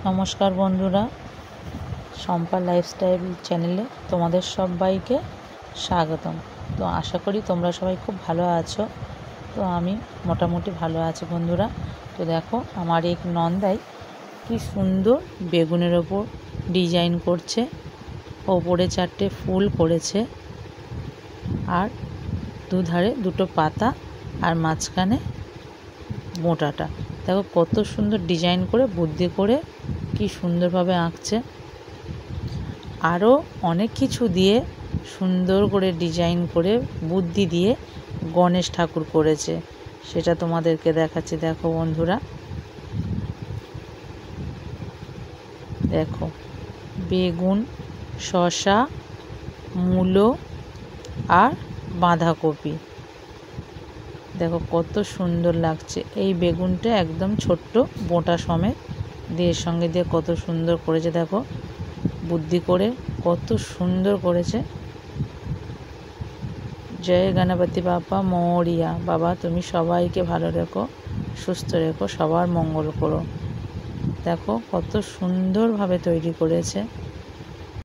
নমস্কার বন্ধুরা, শম্পা লাইফস্টাইল চ্যানেলে তোমাদের সবাইকে স্বাগতম। তো আশা করি তোমরা সবাই খুব ভালো আছো। তো আমি মোটামুটি ভালো আছি বন্ধুরা। তো দেখো আমার এক নন্দাই কি সুন্দর বেগুনের ওপর ডিজাইন করছে, ওপরে 4টে ফুল করেছে আর দুধারে 2টো পাতা আর মাঝখানে মোটাটা। দেখো কত সুন্দর ডিজাইন করে বুদ্ধি করে কি সুন্দরভাবে আঁকছে। আরও অনেক কিছু দিয়ে সুন্দর করে ডিজাইন করে বুদ্ধি দিয়ে গণেশ ঠাকুর করেছে, সেটা তোমাদেরকে দেখাচ্ছি। দেখো বন্ধুরা, দেখো বেগুন, শসা, মূলো আর বাঁধাকপি। দেখো কত সুন্দর লাগছে। এই বেগুনটা একদম ছোট্ট বোঁটা সমেত দিয়ে সঙ্গে দিয়ে কত সুন্দর করেছে। দেখো বুদ্ধি করে কত সুন্দর করেছে। জয় গণপতি বাপ্পা মোরিয়া। বাবা তুমি সবাইকে ভালো রেখো, সুস্থ রেখো, সবার মঙ্গল করো। দেখো কত সুন্দরভাবে তৈরি করেছে।